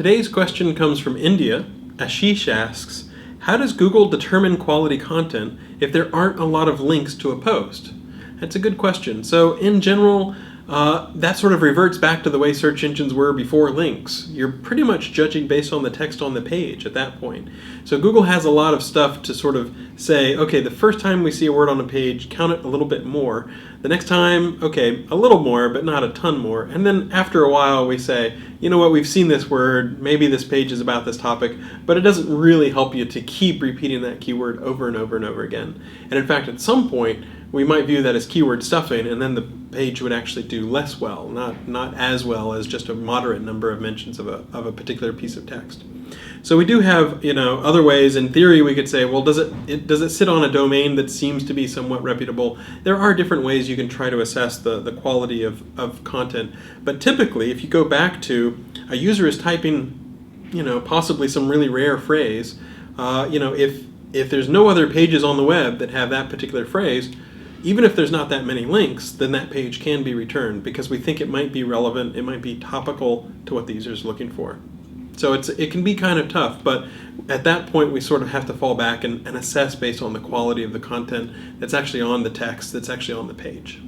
Today's question comes from India. Ashish asks, how does Google determine quality content if there aren't a lot of links to a post? That's a good question. So in general, that sort of reverts back to the way search engines were before links. You're pretty much judging based on the text on the page at that point. So Google has a lot of stuff to sort of say, okay, the first time we see a word on a page, count it a little bit more. The next time, okay, a little more, but not a ton more. And then after a while we say, you know what, we've seen this word, maybe this page is about this topic, but it doesn't really help you to keep repeating that keyword over and over and over again. And in fact, at some point, we might view that as keyword stuffing, and then the page would actually do less well, not as well as just a moderate number of mentions of a particular piece of text. So we do have, other ways. In theory, we could say, well, does it sit on a domain that seems to be somewhat reputable? There are different ways you can try to assess the quality of content. But typically, if you go back to a user is typing, possibly some really rare phrase, if there's no other pages on the web that have that particular phrase, even if there's not that many links, then that page can be returned because we think it might be relevant, it might be topical to what the user is looking for. So it can be kind of tough, but at that point we sort of have to fall back and assess based on the quality of the content that's actually on the text, that's actually on the page.